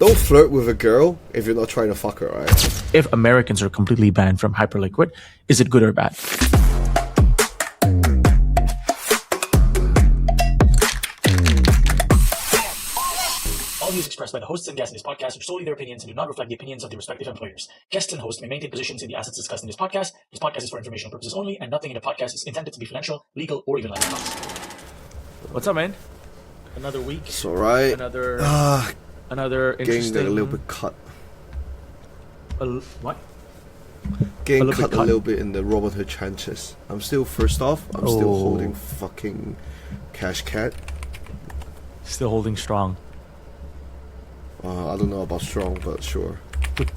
Don't flirt with a girl if you're not trying to fuck her, right? If Americans are completely banned from Hyperliquid, is it good or bad? All views expressed by the hosts and guests in this podcast are solely their opinions and do not reflect the opinions of their respective employers. Guests and hosts may maintain positions in the assets discussed in this podcast. This podcast is for informational purposes only, and nothing in the podcast is intended to be financial, legal, or even legal advice. What's up, man? Another week. It's alright. Another interesting... Getting a little bit cut. What? Getting cut a little bit in the Robinhood trenches. I'm still, first off, I'm still holding fucking CASHCAT. Still holding strong. I don't know about strong, but sure. Okay,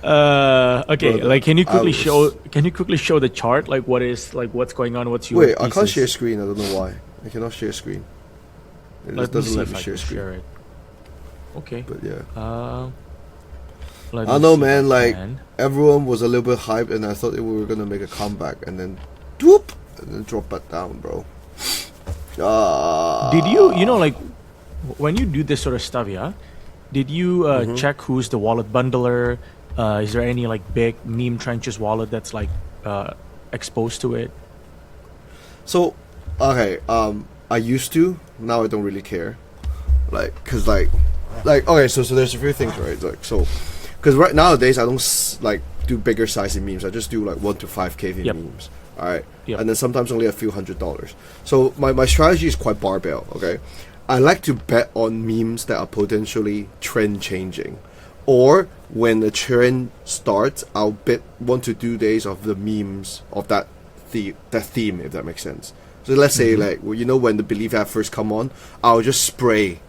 but, like can you quickly show the chart, like what's going on, what's your Wait, thesis? I can't share screen, I don't know why. I cannot share screen. It just doesn't let me share screen. Share it. Okay. But yeah. I know, man, like everyone was a little bit hyped and I thought we were gonna make a comeback and then whoop and then drop back down, bro. Did you know, like when you do this sort of stuff, yeah? Did you check who's the wallet bundler? Is there any like big meme trenches wallet that's like exposed to it? So, okay, I used to. Now I don't really care, like, cause like okay. So there's a few things, right? Like cause right nowadays I don't like do bigger sizing memes. I just do like 1 to 5K memes. All right, and then sometimes only a few $100s. So my strategy is quite barbell. Okay, I like to bet on memes that are potentially trend changing. Or when the trend starts, I'll bet 1 to 2 days of the memes of that theme, if that makes sense. So let's say, like, well, you know, when the Believe app first come on, I'll just spray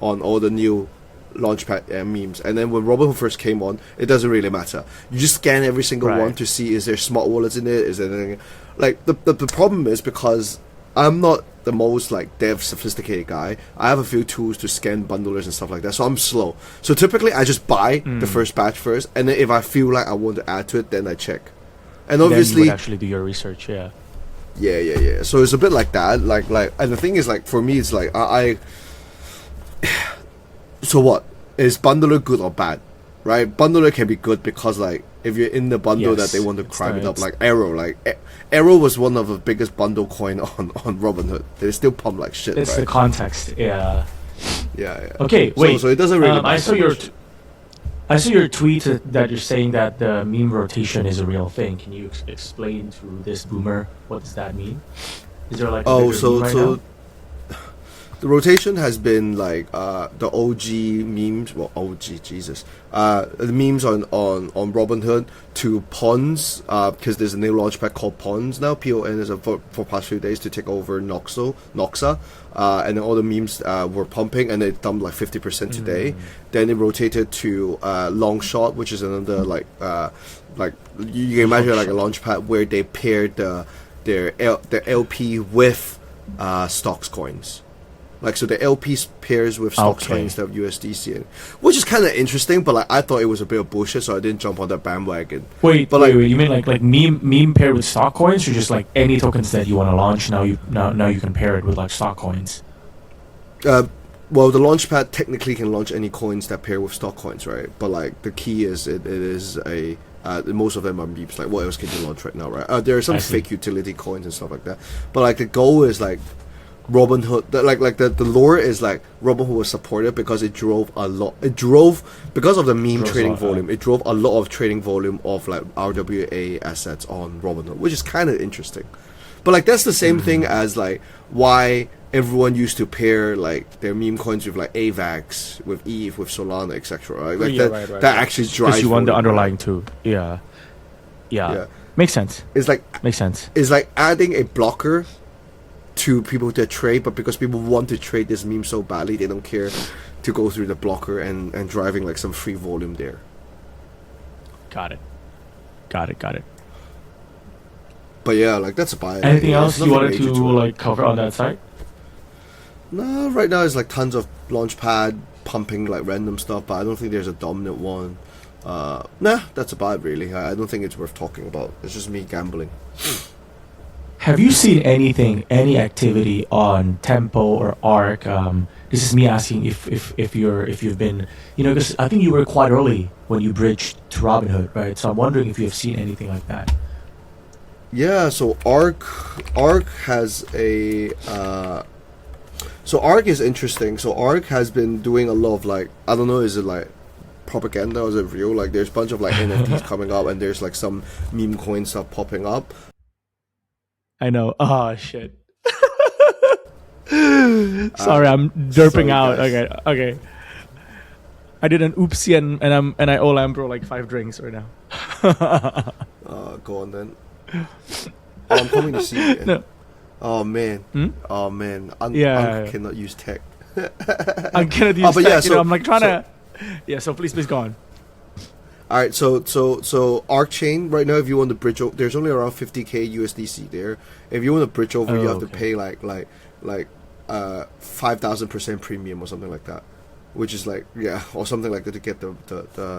on all the new Launchpad memes. And then when Robinhood first came on, it doesn't really matter. You just scan every single one to see, is there smart wallets in it? Is there anything? Like, the problem is because I'm not the most like dev sophisticated guy. I have a few tools to scan bundlers and stuff like that, so I'm slow. So typically I just buy the first batch first, and then if I feel like I want to add to it, then I check. And obviously then you would actually do your research. Yeah. So it's a bit like that, like and the thing is, like, for me it's like I so what is bundler good or bad, right? Bundler can be good because, like, if you're in the bundle that they want to climb it up, like Arrow, Arrow was one of the biggest bundle coin on Robinhood. They still pump like shit. It's the context, yeah. Okay, wait. So it doesn't really matter. I saw your tweet that you're saying that the meme rotation is a real thing. Can you explain to this boomer what does that mean? Is there like a bigger meme right now? The rotation has been like the OG memes. Well, OG, Jesus. The memes on Robinhood to Pons, because there's a new launchpad called Pons now. PON is for past few days to take over Noxa. And then all the memes were pumping, and they dumped like 50% today. Then it rotated to Long Shot, which is another like you can imagine like a launchpad where they paired their LP with stocks coins. Like, so the LP pairs with stocks coins instead of USDC, which is kind of interesting. But like, I thought it was a bit of bullshit, so I didn't jump on that bandwagon. Wait, you mean like meme paired with stock coins, or just like any tokens that you want to launch? Now you can pair it with like stock coins. Well, the launchpad technically can launch any coins that pair with stock coins, right? But like, the key is it is a most of them are memes. Like, what else can you launch right now, right? There are some fake utility coins and stuff like that. But like, the goal is like Robinhood, the lore is like Robinhood was supported because it drove because of the meme trading volume. It drove a lot of trading volume of like RWA assets on Robinhood, which is kind of interesting. But like, that's the same thing as like why everyone used to pair like their meme coins with like AVAX, with ETH, with Solana, etc. Right? Like that actually drives. Because you want the underlying too. Yeah. Makes sense. Makes sense. It's like adding a blocker to people to trade, but because people want to trade this meme so badly, they don't care to go through the blocker and driving like some free volume there. Got it. But yeah, like, that's about it. Anything else you wanted to like cover on that side? No, right now it's like tons of launchpad pumping like random stuff, but I don't think there's a dominant one. That's about it really. I don't think it's worth talking about. It's just me gambling. Have you seen anything, any activity on Tempo or Arc? This is me asking if you've been, because I think you were quite early when you bridged to Robinhood, right? So I'm wondering if you have seen anything like that. Yeah, so Arc has a so Arc is interesting. So Arc has been doing a lot of like, I don't know, is it like propaganda or is it real? Like there's a bunch of like NFTs coming up and there's like some meme coin stuff popping up. I know. Oh shit. Sorry, I'm derping out. Guys. Okay. I did an oopsie and I owe Lambro like 5 drinks right now. Go on then. I'm coming to see you. No. Oh man. Oh man. Yeah. Cannot use tech. I cannot use but tech, yeah, so, I'm like trying to. Yeah. So please go on. All right, so Arc Chain right now, if you want to bridge over, there's only around 50k USDC there. If you want to bridge over, you have to pay like 5,000% premium or something like that, which is like or something like that to get the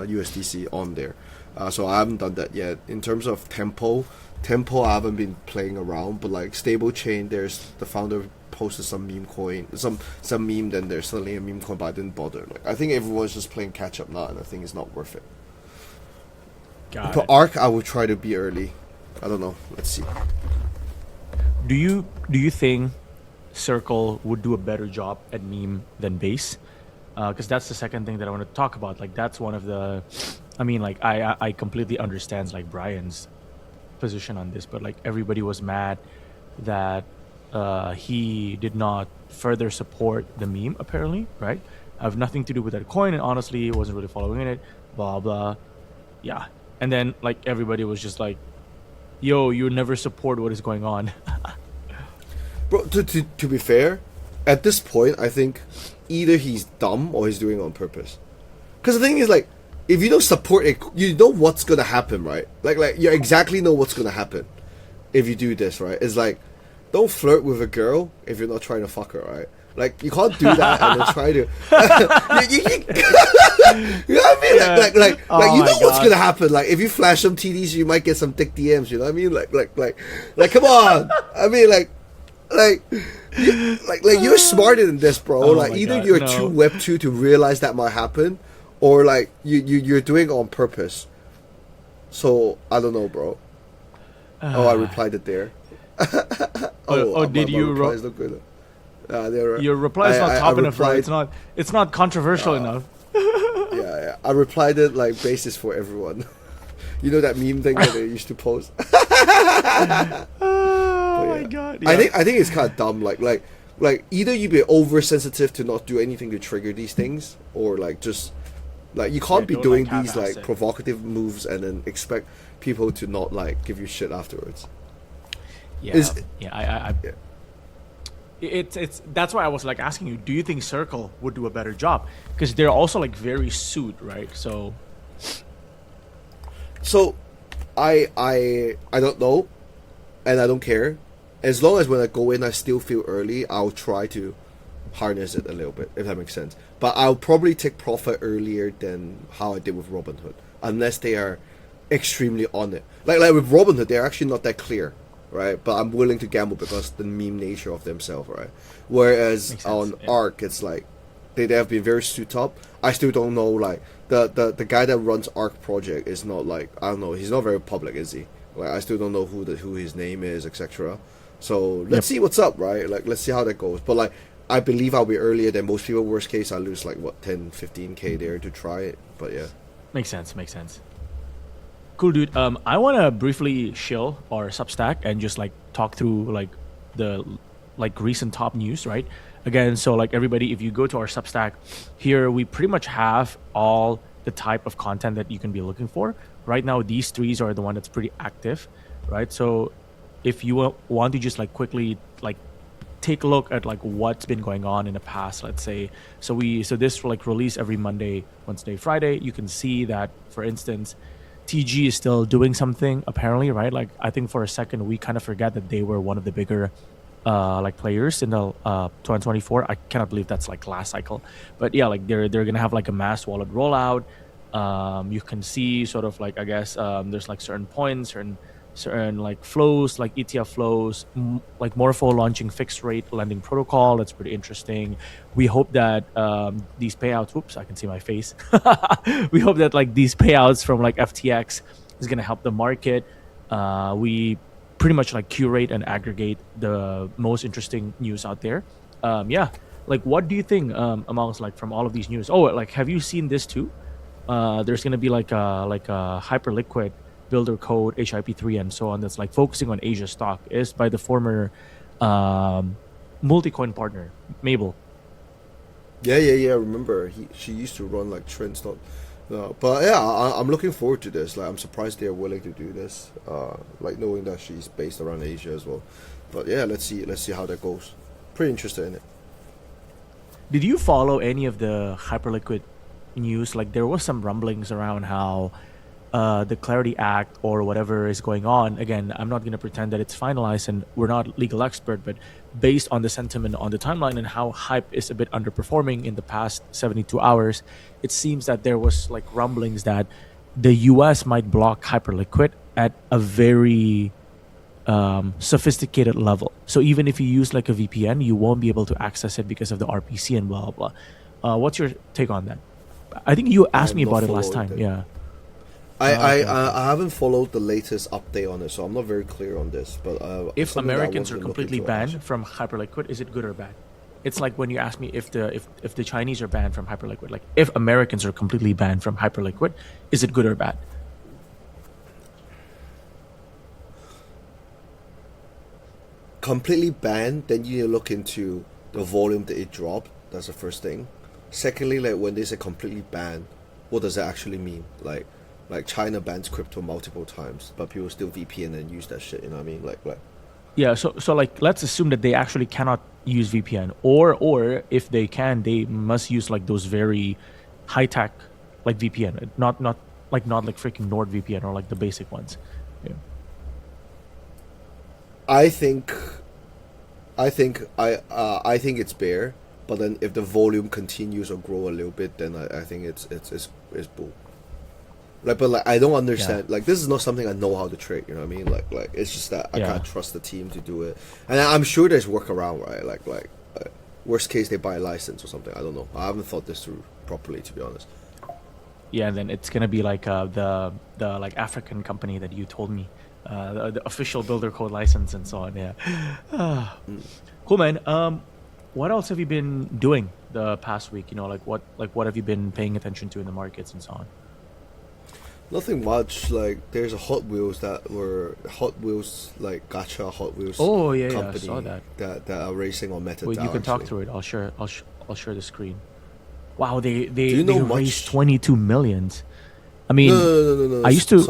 USDC on there. So I haven't done that yet. In terms of Tempo I haven't been playing around, but like Stable Chain, there's the founder posted some meme coin, some meme, then there's suddenly a meme coin, but I didn't bother. Like I think everyone's just playing catch up now, and I think it's not worth it. But Arc, I will try to be early. I don't know. Let's see. Do you think Circle would do a better job at meme than Base? Because that's the second thing that I want to talk about. Like that's one of the, I mean, like I completely understand like Brian's position on this, but like everybody was mad that he did not further support the meme. Apparently, right? I have nothing to do with that coin, and honestly, wasn't really following it. Blah blah. Yeah. And then, like, everybody was just like, yo, you never support what is going on. Bro, to be fair, at this point, I think either he's dumb or he's doing it on purpose. Because the thing is, like, if you don't support it, you know what's going to happen, right? Like you exactly know what's going to happen if you do this, right? It's like, don't flirt with a girl if you're not trying to fuck her, right? Like, you can't do that and then try to... you know what I mean? Yeah. Like you know what's God. gonna happen. Like, if you flash some TDs, you might get some dick DMs, you know what I mean? Like come on! I mean, you're smarter than this, bro. Either God, you're no. too Web 2 to realize that might happen, or, like, you're doing it on purpose. So, I don't know, bro. I replied it there. Did you... replies look good. Your reply is not top enough, right? It's not controversial enough. Yeah. I replied it like basis for everyone. You know that meme thing that they used to post? Oh my god. Yeah. I think it's kind of dumb. Like either you be oversensitive to not do anything to trigger these things, or like just like you can't be doing like, these like provocative moves and then expect people to not like give you shit afterwards. It's that's why I was like asking you, do you think Circle would do a better job? Because they're also like very sued, right? So I don't know, and I don't care. As long as when I go in I still feel early, I'll try to harness it a little bit, if that makes sense. But I'll probably take profit earlier than how I did with Robinhood, unless they are extremely on it. Like with Robinhood, they're actually not that clear, right? But I'm willing to gamble because the meme nature of themselves, right? Whereas on Arc, it's like they have been very suited up. I still don't know, like the guy that runs Arc project is not like, I don't know, he's not very public, is he? Like I still don't know who his name is, etc. So let's see what's up, right? Like let's see how that goes. But like I believe I'll be earlier than most people. Worst case, I lose like what 10, 15k there to try it. But yeah, makes sense. Cool, dude. I want to briefly shill our Substack and just like talk through like the like recent top news, right? Again, so like everybody, if you go to our Substack here, we pretty much have all the type of content that you can be looking for. Right now, these threes are the one that's pretty active, right? So if you want to just like quickly like take a look at like what's been going on in the past, let's say, so this like release every Monday, Wednesday, Friday. You can see that, for instance, TG is still doing something apparently, right? Like I think for a second we kind of forget that they were one of the bigger like players in the 2024. I cannot believe that's like last cycle, but yeah, like they're gonna have like a mass wallet rollout. You can see sort of like, I guess there's like certain points, certain certain like flows, like ETF flows, like Morpho launching fixed rate lending protocol. That's pretty interesting. We hope that these payouts. Oops, I can see my face. We hope that like these payouts from like FTX is gonna help the market. We pretty much like curate and aggregate the most interesting news out there. Yeah, like what do you think amongst like from all of these news? Oh, like have you seen this too? There's gonna be like a Hyperliquid builder code HIP3 and so on that's like focusing on Asia stock, is by the former multi-coin partner Mabel. Yeah. I remember she used to run like trend stock. But yeah, I'm looking forward to this. Like, I'm surprised they're willing to do this. Like knowing that she's based around Asia as well. But yeah, let's see how that goes. Pretty interested in it. Did you follow any of the Hyperliquid news? Like there was some rumblings around how the Clarity Act or whatever is going on. Again, I'm not going to pretend that it's finalized and we're not legal expert, but based on the sentiment on the timeline and how Hype is a bit underperforming in the past 72 hours, it seems that there was like rumblings that the US might block Hyperliquid at a very sophisticated level. So even if you use like a VPN, you won't be able to access it because of the RPC and blah, blah, blah. What's your take on that? I think you asked me about it last time. Yeah. I haven't followed the latest update on it, so I'm not very clear on this. But if Americans are completely banned from Hyperliquid, is it good or bad? It's like when you ask me if the Chinese are banned from Hyperliquid. Like if Americans are completely banned from Hyperliquid, is it good or bad? Completely banned, then you need to look into the volume that it dropped. That's the first thing. Secondly, like when they say completely banned, what does that actually mean? Like China bans crypto multiple times, but people still VPN and use that shit. You know what I mean? Like. Yeah. So like let's assume that they actually cannot use VPN, or if they can, they must use like those very high tech like VPN, not like freaking NordVPN or like the basic ones. Yeah. I think it's bear, but then if the volume continues or grow a little bit, then I think it's bull. Like, but like I don't understand. Yeah. Like this is not something I know how to trade. You know what I mean? Like it's just that I can't trust the team to do it. And I'm sure there's workaround, right? Like worst case they buy a license or something. I don't know. I haven't thought this through properly, to be honest. Yeah, and then it's gonna be like the like African company that you told me, the official builder code license and so on. Yeah. Cool, man. What else have you been doing the past week? You know, like what have you been paying attention to in the markets and so on? Nothing much. Like there's a Hot Wheels like gacha Hot Wheels. Oh yeah, company I saw that. That are racing on MetaDAO. Wait, you can talk through it. I'll share the screen. Wow, they raised 22 million. I mean, no. I used to.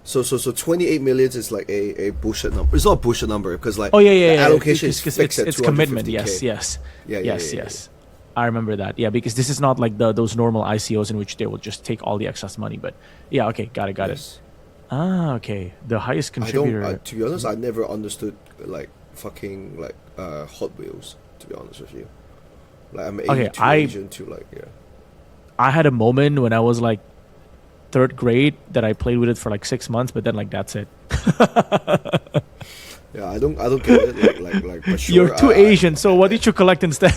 So 28 million is like a bullshit number. It's not a bullshit number because like the allocation is fixed at it's commitment. 250K. Yes. I remember that. Yeah, because this is not like those normal ICOs in which they will just take all the excess money. But yeah, okay, got it. Ah, okay. The highest contributor. To be honest, I never understood like fucking like Hot Wheels. To be honest with you, like I'm Asian to like yeah. I had a moment when I was like third grade that I played with it for like 6 months, but then like that's it. Yeah, I don't get it. Like for sure, you're too Asian, so what did you collect instead?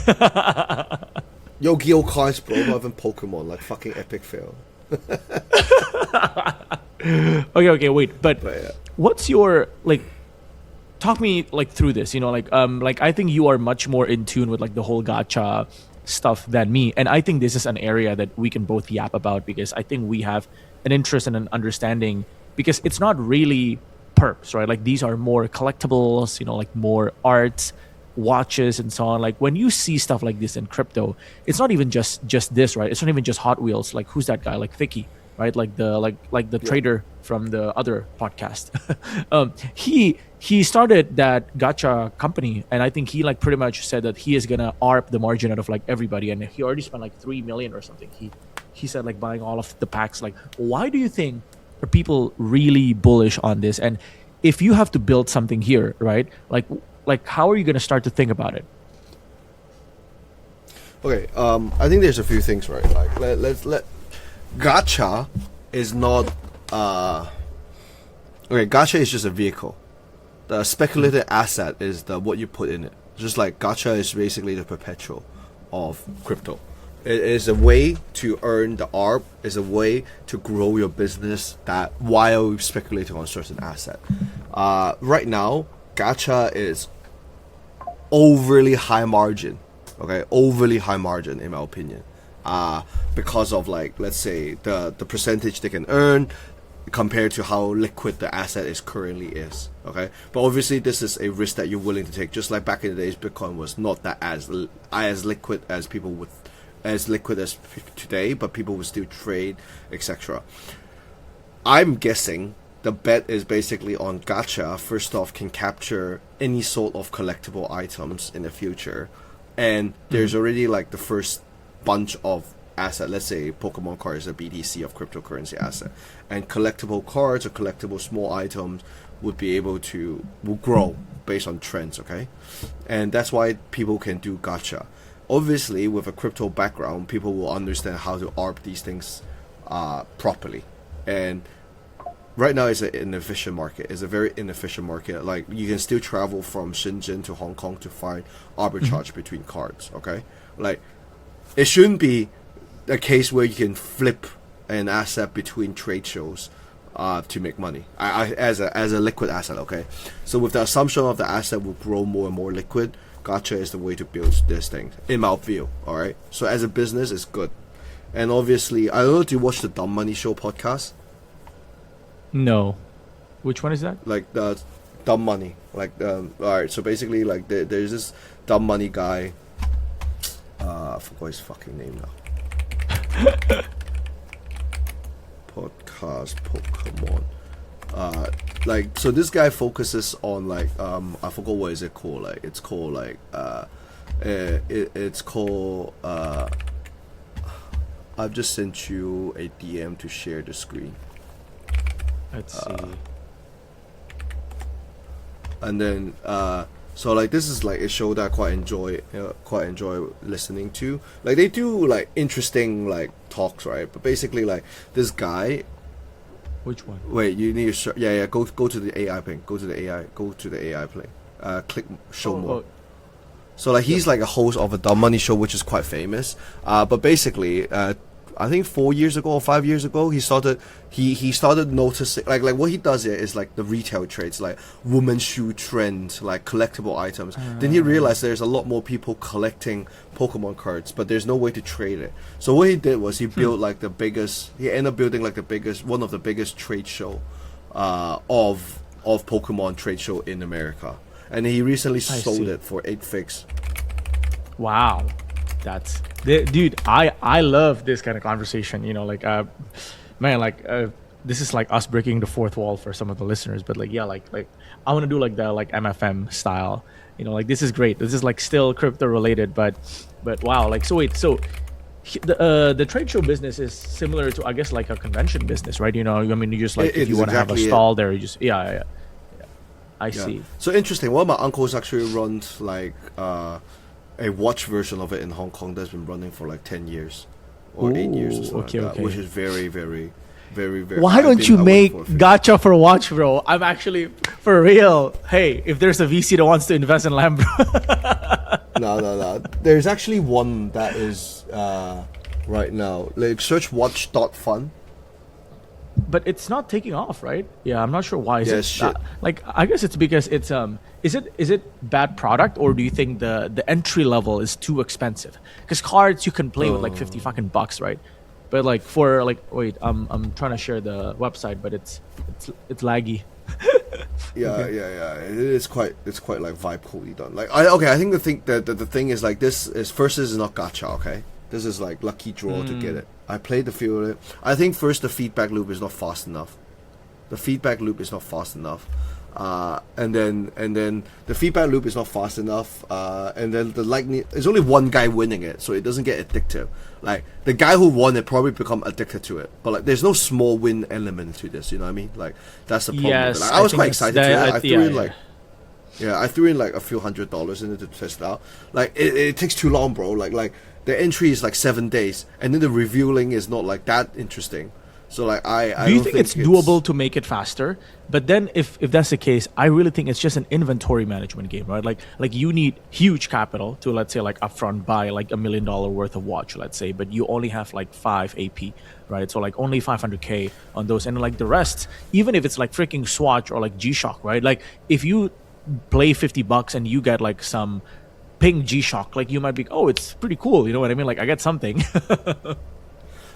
Yu-Gi-Oh cards, bro. Not even Pokemon. Like fucking epic fail. Okay, wait. But yeah. What's your like? Talk me like through this. You know, like I think you are much more in tune with like the whole gacha stuff than me, and I think this is an area that we can both yap about because I think we have an interest and an understanding because it's not really perps, right? Like these are more collectibles, you know, like more arts, watches and so on. Like when you see stuff like this in crypto, it's not even just this, right? It's not even just Hot Wheels. Like who's that guy? Like Vicky, right? Like the trader from the other podcast. He started that gacha company, and I think he like pretty much said that he is gonna ARP the margin out of like everybody, and he already spent like 3 million or something. He said like buying all of the packs. Like why do you think are people really bullish on this? And if you have to build something here, right? Like how are you going to start to think about it? Okay, I think there's a few things, right? Like let's gacha is not Okay, gacha is just a vehicle. The speculative asset is the what you put in it. Just like gacha is basically the perpetual of crypto. It is a way to earn the ARB. It's a way to grow your business that while speculating on certain asset. Right now, gacha is overly high margin. Okay, overly high margin in my opinion. Because of like, let's say the percentage they can earn compared to how liquid the asset is currently is. Okay, but obviously this is a risk that you're willing to take. Just like back in the days, Bitcoin was not that as liquid as people would, as liquid as today, but people would still trade, etc. I'm guessing the bet is basically on gacha. First off, can capture any sort of collectible items in the future, and there's already like the first bunch of asset. Let's say Pokemon card is a BTC of cryptocurrency asset, and collectible cards or collectible small items will grow based on trends. Okay, and that's why people can do gacha. Obviously, with a crypto background, people will understand how to ARB these things properly. And right now, it's an inefficient market. It's a very inefficient market. Like, you can still travel from Shenzhen to Hong Kong to find arbitrage between cards. Okay, like it shouldn't be a case where you can flip an asset between trade shows to make money as a liquid asset. Okay, so with the assumption of the asset will grow more and more liquid, gacha is the way to build this thing, in my view. All right, so as a business, it's good. And obviously, I don't know, do you watch the Dumb Money Show podcast? No. Which one is that? Like the Dumb Money. Like, all right, so basically, like there's this Dumb Money guy. I forgot his fucking name now. Podcast Pokemon. Like, so this guy focuses on like I forgot what is it called. Like, it's called like it's called I've just sent you a DM to share the screen. Let's see. And then so like this is like a show that I quite enjoy listening to. Like, they do like interesting like talks, right? But basically, like, this guy. Which one? Wait, you need to go to the AI thing. Go to the AI play. Click show more. So like, he's like a host of a Dumb Money show, which is quite famous. But basically, I think 4 years ago or 5 years ago, he started noticing like what he does here is like the retail trades, like women's shoe trend, like collectible items. Then he realized there's a lot more people collecting Pokemon cards, but there's no way to trade it. So what he did was he built like the biggest. He ended up building like one of the biggest trade show, of Pokemon trade show in America, and he recently sold it for 8 figs. Wow. That's dude, I love this kind of conversation, you know, like man, like this is like us breaking the fourth wall for some of the listeners, but like, yeah, like I want to do like the like MFM style, you know, like this is great. This is like still crypto related, but wow, like, so wait, so the trade show business is similar to, I guess, like a convention business, right? You know, I mean, you just like, if you want to have a stall there, you just I see. So interesting. One of my uncles actually runs like a watch version of it in Hong Kong that's been running for like 10 years or 8 years or something like that, which is very, very, very, very. Why don't you make gacha for watch, bro? I'm actually, for real. Hey, if there's a VC that wants to invest in Lambro. No. There's actually one that is right now. Like, search Watch.fun. But it's not taking off, right? Yeah, I'm not sure why. Shit. Like, I guess it's because it's is it bad product, or do you think the entry level is too expensive? Because cards you can play with like 50 fucking bucks, right? But like for like, wait, I'm trying to share the website, but it's laggy. Yeah. It's quite like vibe coolly done. Like, I think the thing is like, this is not gacha, okay? This is like lucky draw to get it. I played the few of it. I think first the feedback loop is not fast enough. And then the feedback loop is not fast enough. And then there's only one guy winning it, so it doesn't get addictive. Like, the guy who won it probably become addicted to it. But like, there's no small win element to this. You know what I mean? Like, that's the problem. Yes, like, I was quite excited to it. I threw in like a few $100s in it to test it out. Like, it takes too long, bro. Like the entry is like 7 days, and then the revealing is not like that interesting. So like I Do you don't think it's doable to make it faster? But then if that's the case, I really think it's just an inventory management game, right? Like you need huge capital to, let's say, like upfront buy like $1 million worth of watch, let's say, but you only have like 5 AP, right? So like only 500K on those, and like the rest, even if it's like freaking Swatch or like G-Shock, right? Like if you play $50 and you get like some ping G-Shock, like you might be, oh, it's pretty cool, you know what I mean? Like I get something.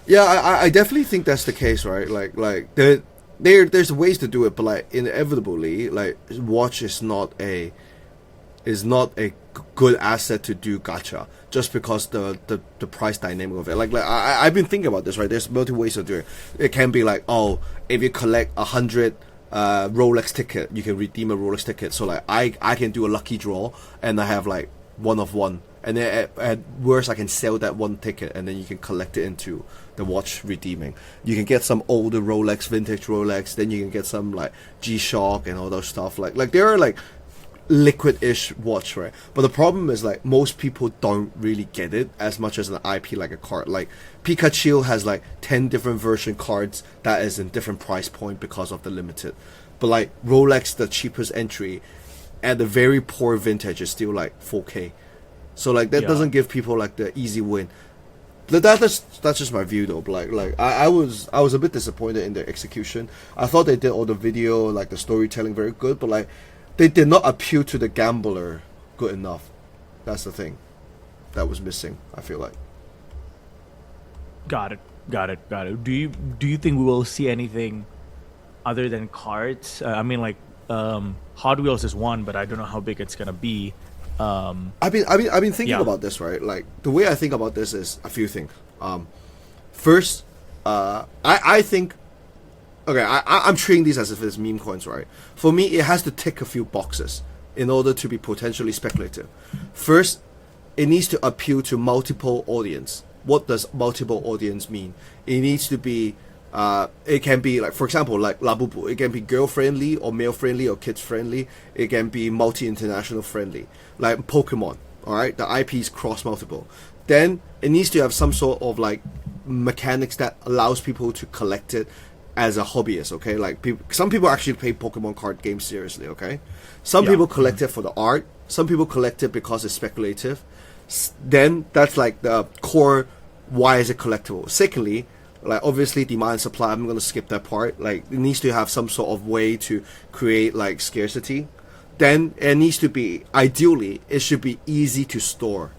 Yeah, I definitely think that's the case, right? Like there's ways to do it, but like inevitably, like watch is not a good asset to do gacha just because the price dynamic of it. Like I've been thinking about this, right? There's multiple ways to do it. It can be like, oh, if you collect 100 Rolex ticket, you can redeem a Rolex ticket. So like I can do a lucky draw and I have like 1 of 1. And then at worst, I can sell that 1 ticket, and then you can collect it into the watch redeeming. You can get some older Rolex, vintage Rolex. Then you can get some like G-Shock and all those stuff. Like there are like liquid-ish watch, right? But the problem is like most people don't really get it as much as an IP like a card. Like Pikachu has like 10 different version cards that is in different price point because of the limited. But like Rolex, the cheapest entry at the very poor vintage is still like 4K. So like that doesn't give people like the easy win. That's just my view though. But like I was a bit disappointed in their execution. I thought they did all the video, like the storytelling very good, but like they did not appeal to the gambler good enough. That's the thing that was missing, I feel like. Got it. Do you think we will see anything other than cards? I mean, like Hot Wheels is one, but I don't know how big it's gonna be. I've been thinking about this, right? Like the way I think about this is a few things. First, I think, okay, I'm treating these as if it's meme coins, right? For me, it has to tick a few boxes in order to be potentially speculative. First, it needs to appeal to multiple audience. What does multiple audience mean? It needs to be, it can be like, for example, like Labubu. It can be girl friendly or male friendly or kids friendly. It can be multi-international friendly. Like Pokemon, all right, the IP is cross multiple. Then it needs to have some sort of like mechanics that allows people to collect it as a hobbyist. Okay, like some people actually play Pokemon card games seriously. Okay, some people collect it for the art. Some people collect it because it's speculative. Then that's like the core. Why is it collectible? Secondly, like obviously demand and supply. I'm gonna skip that part. Like it needs to have some sort of way to create like scarcity. Then it needs to be, ideally, it should be easy to store.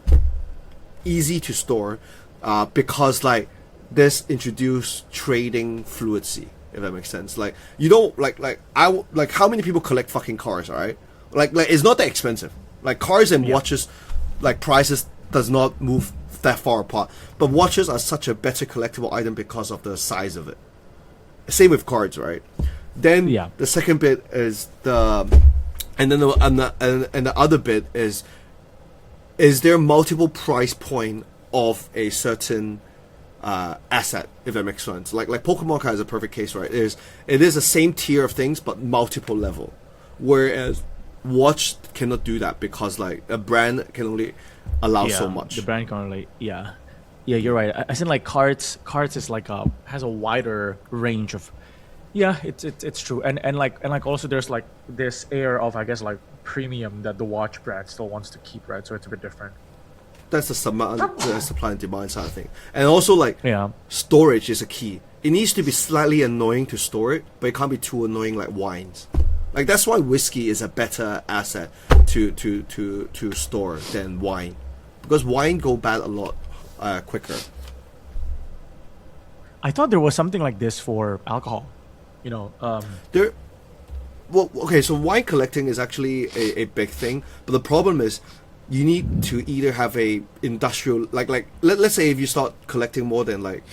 Because like this introduce trading fluency, if that makes sense. Like you don't like how many people collect fucking cars, alright? Like it's not that expensive. Like cars and watches, like prices does not move that far apart. But watches are such a better collectible item because of the size of it. Same with cards, right? Then the second bit is and then the other bit is there multiple price point of a certain asset, if that makes sense. Like Pokemon card is a perfect case, right? It is the same tier of things but multiple level, whereas watch cannot do that because like a brand can only allow so much. The brand can only you're right. I think like cards is like has a wider range of. Yeah, it's true, and like also there's like this air of, I guess, like premium that the watch brand still wants to keep, right? So it's a bit different. That's the supply and demand side of thing, and also like storage is a key. It needs to be slightly annoying to store it, but it can't be too annoying like wines. Like that's why whiskey is a better asset to store than wine, because wine go bad a lot quicker. I thought there was something like this for alcohol. You know, well, okay, so wine collecting is actually a big thing, but the problem is you need to either have a industrial, like let's say if you start collecting more than like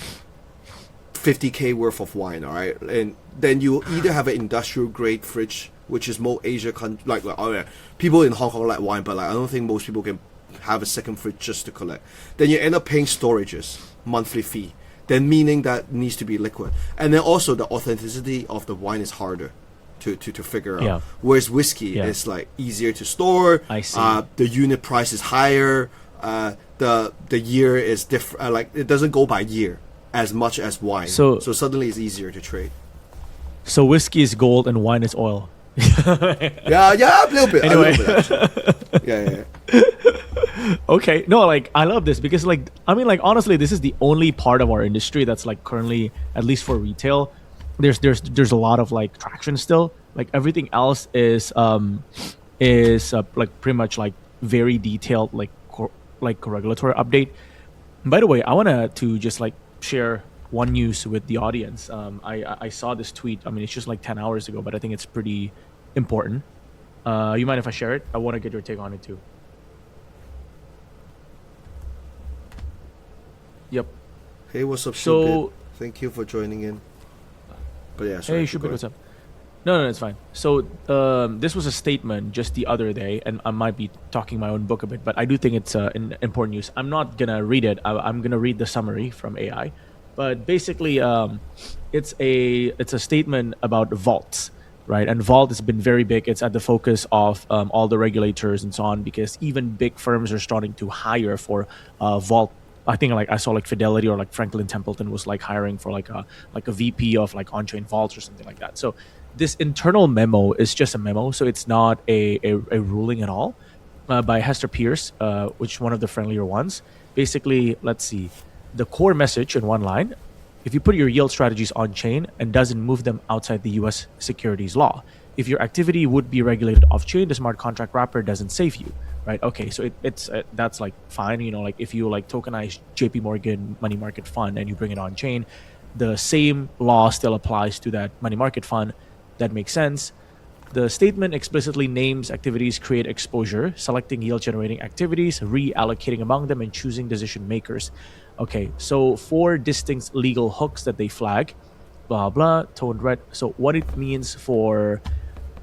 50K worth of wine, all right, and then you either have an industrial grade fridge, which is more Asia like oh yeah, people in Hong Kong like wine, but like I don't think most people can have a second fridge just to collect. Then you end up paying storages, monthly fee. Then meaning that needs to be liquid, and then also the authenticity of the wine is harder to figure out. Whereas whiskey is like easier to store. I see. The unit price is higher. The year is different. Like it doesn't go by year. as much as wine. So suddenly it's easier to trade. So whiskey is gold and wine is oil. Yeah, a little bit. Anyway. A little bit, yeah. Okay, no, like I love this because like I mean like honestly this is the only part of our industry that's like currently, at least for retail, there's a lot of like traction still. Like everything else is like pretty much like very detailed like regulatory update. By the way, I wanted to just like share one news with the audience. I saw this tweet. I mean, it's just like 10 hours ago, but I think it's pretty important. You mind if I share it? I want to get your take on it too. Yep. Hey, what's up, So- Shubit? Thank you for joining in. But yeah, sorry, Hey, go Shubit, ahead. what's up? No, it's fine. So this was a statement just the other day, and I might be talking my own book a bit, but I do think it's an important news. I'm not gonna read it. I'm gonna read the summary from AI, but basically, it's a statement about vaults, right? And vault has been very big. It's at the focus of all the regulators and so on, because even big firms are starting to hire for vault. I think like I saw like Fidelity or like Franklin Templeton was like hiring for like a VP of like on-chain vaults or something like that. So this internal memo is just a memo, so it's not a ruling at all, by Hester Peirce, which is one of the friendlier ones. Basically, let's see, the core message in one line: if you put your yield strategies on chain and doesn't move them outside the U.S. securities law, if your activity would be regulated off chain, the smart contract wrapper doesn't save you. Right. Okay. So it's that's like fine. You know, like if you like tokenize JP Morgan money market fund and you bring it on chain, the same law still applies to that money market fund. That makes sense. The statement explicitly names activities create exposure, selecting yield generating activities, reallocating among them, and choosing decision makers. Okay. So 4 distinct legal hooks that they flag, blah blah, toned red. So what it means for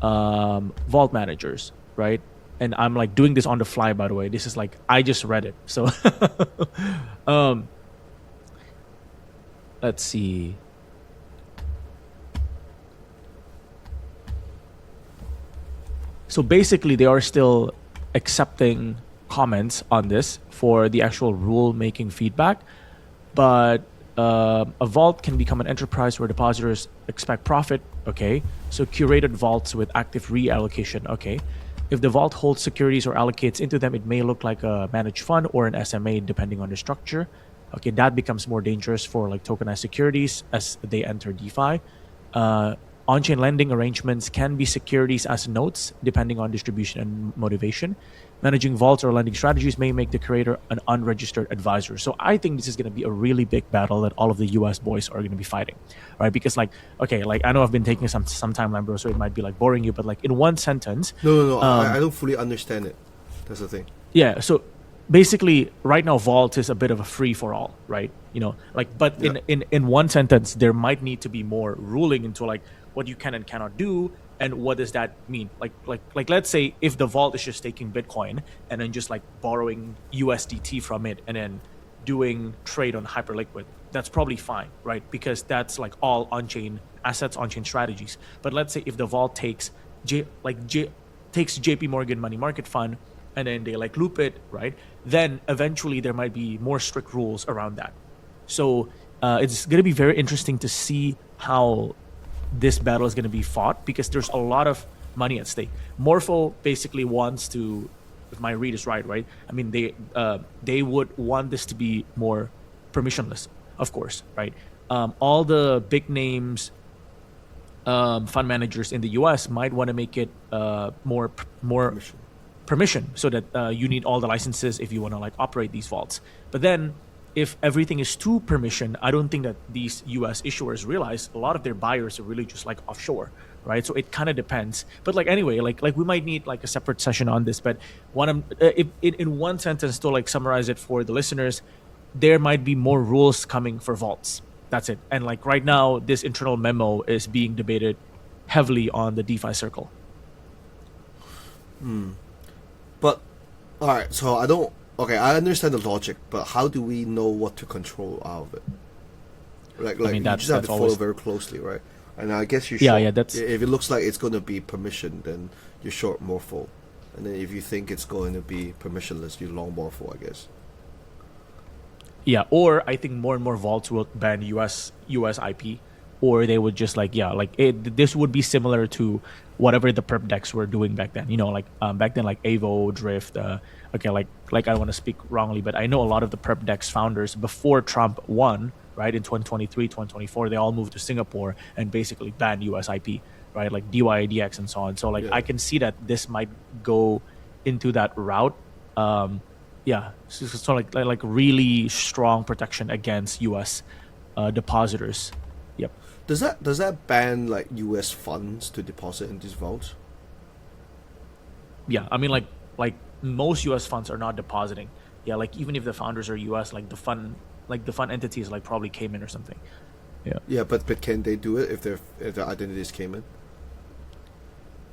vault managers, right? And I'm like doing this on the fly, by the way. This is like I just read it. So let's see. So basically they are still accepting comments on this for the actual rule making feedback, but a vault can become an enterprise where depositors expect profit. Okay, so curated vaults with active reallocation. Okay, if the vault holds securities or allocates into them, it may look like a managed fund or an SMA depending on the structure. Okay, that becomes more dangerous for like tokenized securities as they enter DeFi. On-chain lending arrangements can be securities as notes depending on distribution and motivation. Managing vaults or lending strategies may make the creator an unregistered advisor. So I think this is going to be a really big battle that all of the US boys are going to be fighting, right? Because like, okay, like I know I've been taking some time, Lambro, so it might be like boring you, but like in one sentence. No. I don't fully understand it. That's the thing. Yeah, so basically right now vault is a bit of a free for all, right? You know, like, but Yeah. in one sentence there might need to be more ruling into like what you can and cannot do, and what does that mean? Like let's say if the vault is just taking Bitcoin and then just like borrowing USDT from it and then doing trade on Hyperliquid, that's probably fine, right? Because that's like all on-chain assets, on-chain strategies. But let's say if the vault takes takes JP Morgan money market fund and then they like loop it, right? Then eventually there might be more strict rules around that. So it's going to be very interesting to see how this battle is going to be fought, because there's a lot of money at stake. Morpho basically wants to, if my read is right, I mean, they would want this to be more permissionless, of course, right? All the big names, fund managers in the US might want to make it more permission, so that you need all the licenses if you want to like operate these vaults. But then if everything is to permission, I don't think that these US issuers realize a lot of their buyers are really just like offshore, right? So it kind of depends. But like anyway, like we might need like a separate session on this. But in one sentence to like summarize it for the listeners, there might be more rules coming for vaults. That's it. And like right now, this internal memo is being debated heavily on the DeFi circle. But all right, so I understand the logic, but how do we know what to control out of it? Like I mean, you just have to follow always very closely, right? And I guess you Yeah, that's if it looks like it's going to be permission, then you're short Morpho, and then if you think it's going to be permissionless, you long Morpho, I guess. Yeah, or I think more and more vaults will ban US IP, or they would just like this would be similar to whatever the perp decks were doing back then. Back then like Avo, Drift. Okay, like I don't want to speak wrongly, but I know a lot of the perp decks founders before Trump won, right, in 2023, 2024, they all moved to Singapore and basically banned US IP, right, like DYDX and so on. So I can see that this might go into that route. So like really strong protection against U.S. Depositors. Yep. Does that ban like U.S. funds to deposit in these vaults? Yeah, I mean like most U.S. funds are not depositing. Yeah, like even if the founders are U.S., like the fund entities like probably Cayman or something. Yeah. Yeah, but can they do it if their identity is Cayman?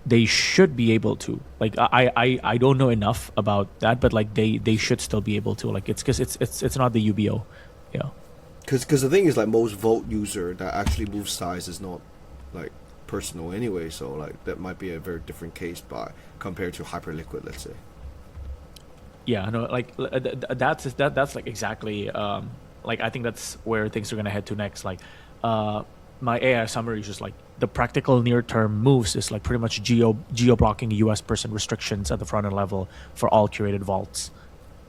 They should be able to. Like I don't know enough about that, but like they should still be able to. Like it's because it's not the UBO. Yeah. Because the thing is, like, most vault user that actually moves size is not like personal anyway. So like that might be a very different case compared to Hyperliquid, let's say. Yeah, no, like that's like exactly like I think that's where things are gonna head to next. Like my AI summary is just like the practical near-term moves is like pretty much geo blocking US person restrictions at the front end level for all curated vaults.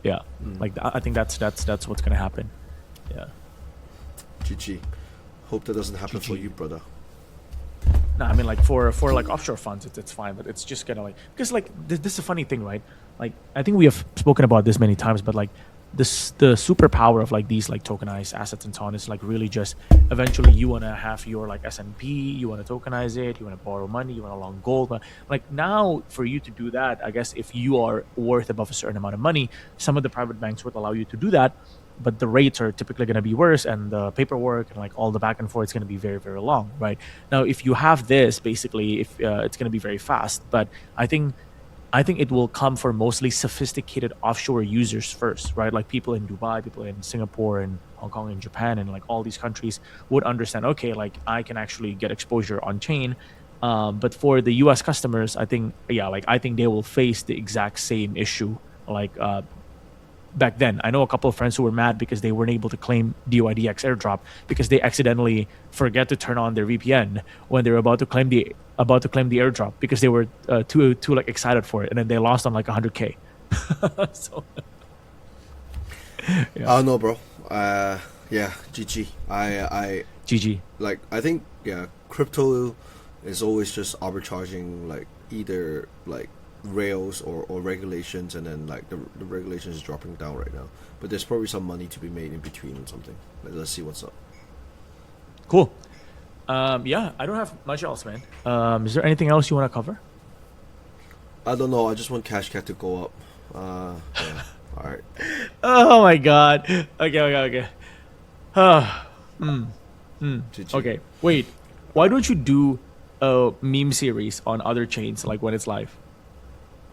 Yeah, like I think that's what's gonna happen. Yeah. GG. Hope that doesn't happen GG. for you, brother. No, I mean like for like offshore funds, it's fine, but it's just gonna like because like this is a funny thing, right? Like I think we have spoken about this many times, but like the superpower of like these like tokenized assets and so on is like really just eventually you want to have your like S&P, you want to tokenize it, you want to borrow money, you want to long gold, but like now for you to do that, I guess if you are worth above a certain amount of money, some of the private banks would allow you to do that, but the rates are typically going to be worse and the paperwork and like all the back and forth is going to be very, very long, right? Now if you have this, basically if it's going to be very fast, but I think it will come for mostly sophisticated offshore users first, right? Like people in Dubai, people in Singapore and Hong Kong and Japan and like all these countries would understand, okay, like I can actually get exposure on chain. But for the US customers, I think they will face the exact same issue like back then. I know a couple of friends who were mad because they weren't able to claim DYDX airdrop because they accidentally forget to turn on their VPN when they were about to claim the airdrop because they were too like excited for it, and then they lost on like 100K. So yeah. I don't know, bro. GG. I GG. Like I think crypto is always just arbitraging like either like rails or regulations, and then like the regulations is dropping down right now, but there's probably some money to be made in between or something. Let's see what's up. Cool. I don't have much else, man. Is there anything else you want to cover? I don't know. I just want CASHCAT to go up. All right. Oh my god. Okay. Okay. Wait. Why don't you do a meme series on other chains like when it's live?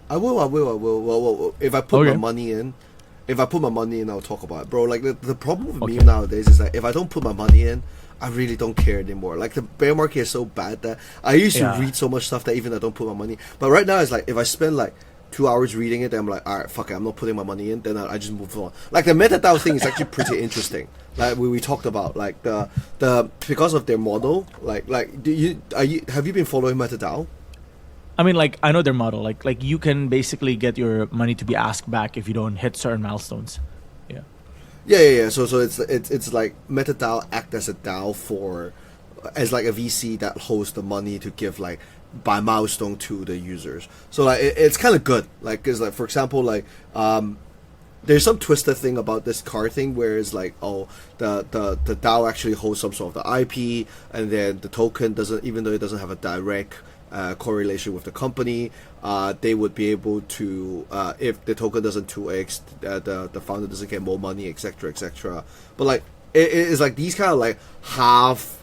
I will. Well, if I put my money in, I'll talk about it, bro. Like the problem with meme nowadays is that if I don't put my money in, I really don't care anymore. Like the bear market is so bad that I used to read so much stuff that even I don't put my money. But right now it's like if I spend like 2 hours reading it, then I'm like, all right, fuck it, I'm not putting my money in. Then I just move on. Like the MetaDAO thing is actually pretty interesting. Like we talked about, like the because of their model. Like have you been following MetaDAO? I mean, like I know their model. Like you can basically get your money to be asked back if you don't hit certain milestones. Yeah. So it's like MetaDAO act as a DAO as like a VC that holds the money to give like by milestone to the users. So like it's kind of good. Like because like for example like there's some twisted thing about this card thing where it's like the DAO actually holds some sort of the IP, and then the token doesn't, even though it doesn't have a direct correlation with the company, they would be able to if the token doesn't 2x, the founder doesn't get more money, etc. But like it is like these kind of like half,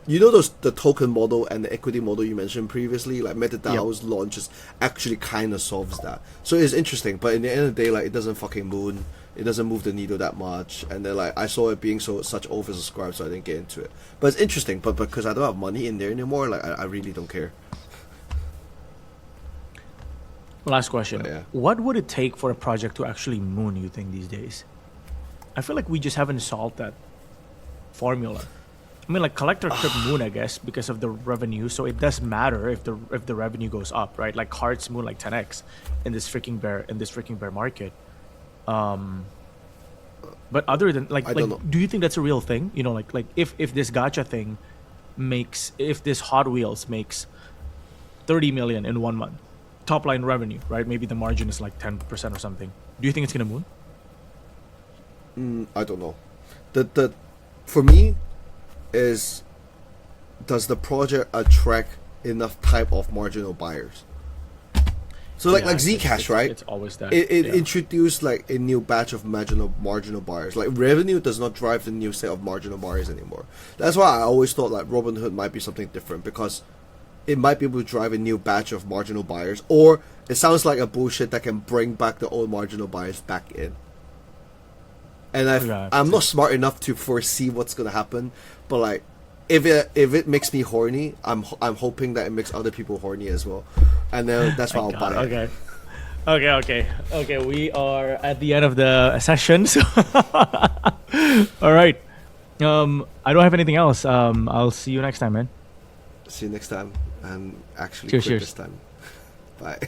the token model and the equity model you mentioned previously, like MetaDAO's launches actually kind of solves that. So it's interesting, but in the end of the day, like it doesn't move the needle that much, and then like I saw it being such oversubscribed, so I didn't get into it. But it's interesting, but because I don't have money in there anymore, like I really don't care. Last question. What would it take for a project to actually moon, you think, these days? I feel like we just haven't solved that formula. I mean, like collector trip moon, I guess, because of the revenue. So it does matter if the revenue goes up, right? Like cards moon like 10x in this freaking bear market. But other than like do you think that's a real thing? You know, like if this gacha thing if this Hot Wheels makes 30 million in 1 month, top line revenue, right? Maybe the margin is like 10% or something. Do you think it's gonna moon? I don't know. The for me is, does the project attract enough type of marginal buyers? So like Zcash, right? It's always that. It introduced like a new batch of marginal buyers. Like revenue does not drive the new set of marginal buyers anymore. That's why I always thought like Robinhood might be something different, because it might be able to drive a new batch of marginal buyers, or it sounds like a bullshit that can bring back the old marginal buyers back in. And I'm not smart enough to foresee what's gonna happen, but like if it makes me horny, I'm hoping that it makes other people horny as well, and then that's why I'll buy it. Okay. We are at the end of the session. So all right. I don't have anything else. I'll see you next time, man. See you next time, and actually cheers. this time. Bye.